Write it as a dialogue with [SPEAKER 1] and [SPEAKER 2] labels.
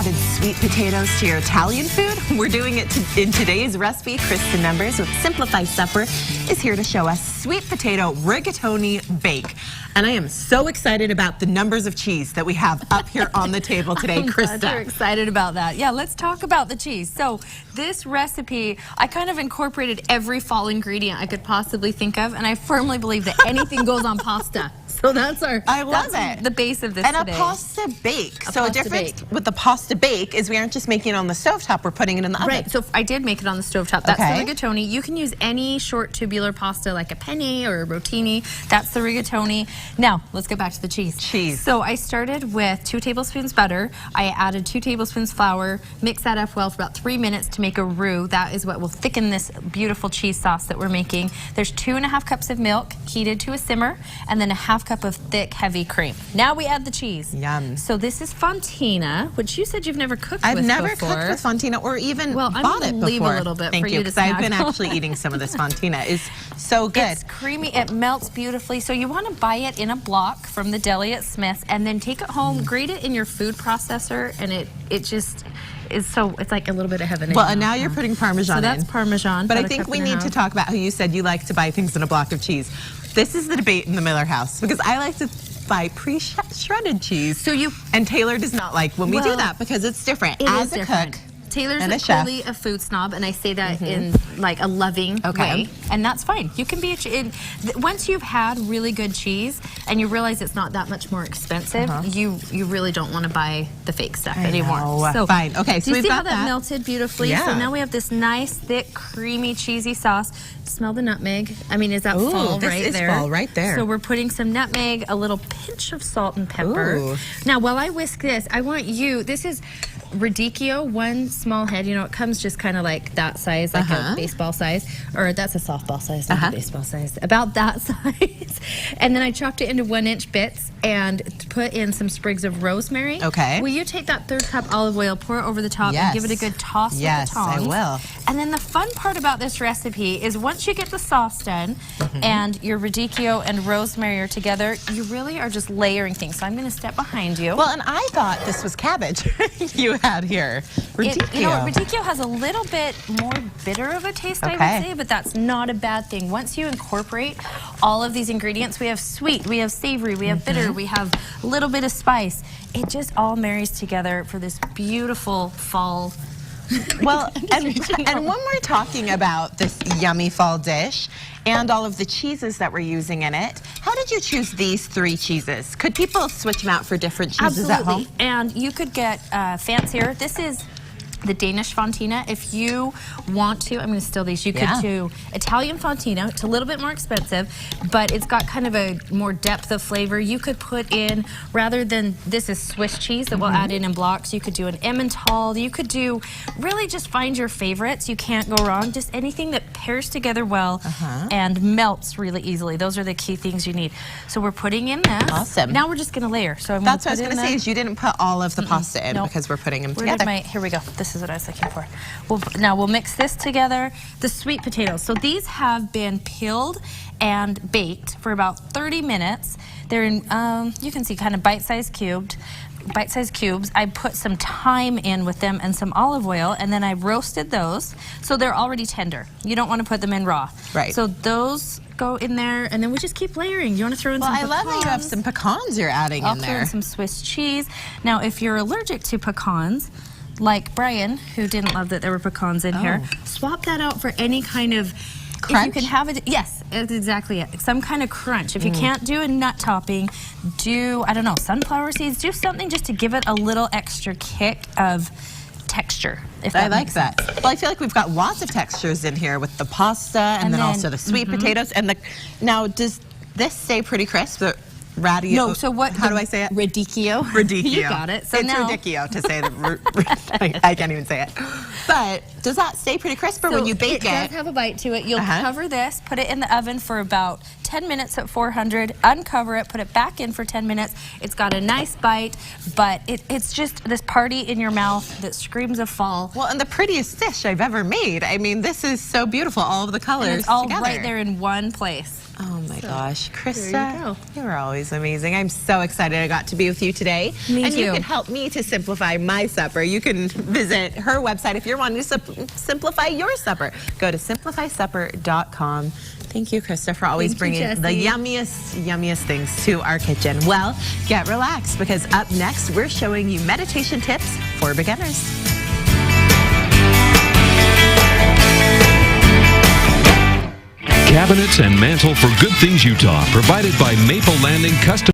[SPEAKER 1] added sweet potatoes to your Italian food? We're doing it in today's recipe. Krista Numbers with Simplify Supper is here to show us sweet potato rigatoni bake. And I am so excited about the numbers of cheese that we have up here on the table today, Krista.
[SPEAKER 2] Glad you're excited about that. Yeah, let's talk about the cheese. So this recipe, I kind of incorporated every fall ingredient I could possibly think of, and I firmly believe that anything goes on pasta. So that's the base of this
[SPEAKER 1] and
[SPEAKER 2] today.
[SPEAKER 1] A pasta bake. So a difference with the pasta bake is we aren't just making it on the stovetop, we're putting it in the oven.
[SPEAKER 2] Right, so I did make it on the stovetop. That's the rigatoni. You can use any short tubular pasta like a penne or a rotini. That's the rigatoni. Now, let's get back to the cheese. So I started with 2 tablespoons butter. I added 2 tablespoons flour, mix that up well for about 3 minutes to make a roux. That is what will thicken this beautiful cheese sauce that we're making. There's 2½ cups of milk heated to a simmer, and then a ½ cup of thick, heavy cream. Now we add the cheese.
[SPEAKER 1] Yum.
[SPEAKER 2] So this is fontina, which you said you've never cooked with before.
[SPEAKER 1] I've never cooked with fontina or even bought it before.
[SPEAKER 2] I'm going to leave a little bit for you to snack.
[SPEAKER 1] I've been actually eating some of this fontina. It's so good.
[SPEAKER 2] It's creamy. It melts beautifully. So you want to buy it in a block from the deli at Smith's and then take it home, grate it in your food processor, and it just is so, it's like a little bit of heaven.
[SPEAKER 1] Well, and now you're putting Parmesan in.
[SPEAKER 2] So that's Parmesan.
[SPEAKER 1] But I think we need to talk about how you said you like to buy things in a block of cheese. This is the debate in the Miller house, because I like to buy pre-shredded cheese.
[SPEAKER 2] So
[SPEAKER 1] and Taylor does not like when we do that because it's different. As a cook,
[SPEAKER 2] Taylor's clearly a food snob, and I say that in like a loving way, and that's fine. You can be once you've had really good cheese and you realize it's not that much more expensive, you really don't want to buy the fake stuff anymore.
[SPEAKER 1] So fine. Okay, so
[SPEAKER 2] you see how that melted beautifully?
[SPEAKER 1] Yeah.
[SPEAKER 2] So now we have this nice, thick, creamy, cheesy sauce. Smell the nutmeg. I mean, is that fall right there?
[SPEAKER 1] Fall right there.
[SPEAKER 2] So we're putting some nutmeg, a little pinch of salt and pepper.
[SPEAKER 1] Ooh.
[SPEAKER 2] Now, while I whisk this, I want you. This is radicchio, 1 small head. You know, it comes just kind of like that size, like a baseball size, or that's a softball size, not a baseball size. About that size. And then I chopped it into 1-inch bits and put in some sprigs of rosemary.
[SPEAKER 1] Okay.
[SPEAKER 2] Will you take that 3rd cup olive oil, pour it over the top, and give it a good toss with the tongs?
[SPEAKER 1] Yes, I will.
[SPEAKER 2] And then the fun part about this recipe is once you get the sauce done and your radicchio and rosemary are together, you really are just layering things. So I'm going to step behind you.
[SPEAKER 1] Well, and I thought this was cabbage you had here. Radicchio.
[SPEAKER 2] You know, radicchio has a little bit more bitter of a taste, I would say, but that's not a bad thing. Once you incorporate all of these ingredients, we have sweet, we have savory, we have bitter, we have a little bit of spice. It just all marries together for this beautiful fall.
[SPEAKER 1] Well, and when we're talking about this yummy fall dish and all of the cheeses that we're using in it, how did you choose these 3 cheeses? Could people switch them out for different cheeses at home?
[SPEAKER 2] And you could get fancier. This is the Danish fontina. If you want to, I'm going to steal these. You could do Italian fontina. It's a little bit more expensive, but it's got kind of a more depth of flavor. You could put in, rather than, this is Swiss cheese that we'll add in blocks. You could do an Emmental. You could do, really just find your favorites. You can't go wrong. Just anything that pairs together well and melts really easily. Those are the key things you need. So we're putting in this.
[SPEAKER 1] Awesome.
[SPEAKER 2] Now we're just going to layer. So
[SPEAKER 1] that's what I was going to say, is you didn't put all of the pasta in because we're putting them together.
[SPEAKER 2] Here we go. This is what I was looking for. Now we'll mix this together. The sweet potatoes. So these have been peeled and baked for about 30 minutes. They're in, you can see, kind of bite-sized cubes. I put some thyme in with them and some olive oil, and then I roasted those. So they're already tender. You don't want to put them in raw.
[SPEAKER 1] Right.
[SPEAKER 2] So those go in there, and then we just keep layering. You want to throw in some pecans?
[SPEAKER 1] I love that you have some pecans you're adding in there.
[SPEAKER 2] I'll throw in some Swiss cheese. Now, if you're allergic to pecans, like Brian, who didn't love that there were pecans in here, swap that out for any kind of crunch. If you can have it, yes, that's exactly it. Some kind of crunch. If you can't do a nut topping, do, I don't know, sunflower seeds. Do something just to give it a little extra kick of texture. If that makes sense.
[SPEAKER 1] Well, I feel like we've got lots of textures in here with the pasta and then also the sweet potatoes. And now, does this stay pretty crisp?
[SPEAKER 2] No, so what?
[SPEAKER 1] How do I say it?
[SPEAKER 2] Radicchio.
[SPEAKER 1] Radicchio.
[SPEAKER 2] You got it. So
[SPEAKER 1] it's
[SPEAKER 2] now,
[SPEAKER 1] radicchio to say that. I can't even say it. But does that stay pretty crisp, or when you bake it?
[SPEAKER 2] It does have a bite to it. You'll cover this, put it in the oven for about 10 minutes at 400, uncover it, put it back in for 10 minutes. It's got a nice bite, but it's just this party in your mouth that screams of fall.
[SPEAKER 1] Well, and the prettiest dish I've ever made. I mean, this is so beautiful, all of the colors
[SPEAKER 2] and it's all
[SPEAKER 1] together.
[SPEAKER 2] right there in one place.
[SPEAKER 1] Oh my gosh,
[SPEAKER 2] There
[SPEAKER 1] Krista,
[SPEAKER 2] you go.
[SPEAKER 1] you are always amazing. I'm so excited I got to be with you today.
[SPEAKER 2] Me
[SPEAKER 1] and you
[SPEAKER 2] too.
[SPEAKER 1] can help me to simplify my supper. You can visit her website if you're wanting to simplify your supper. Go to simplifysupper.com. Thank you, Krista, for always bringing the yummiest things to our kitchen. Well, get relaxed because up next, we're showing you meditation tips for beginners.
[SPEAKER 3] Cabinets and mantle for Good Things Utah, provided by Maple Landing Custom.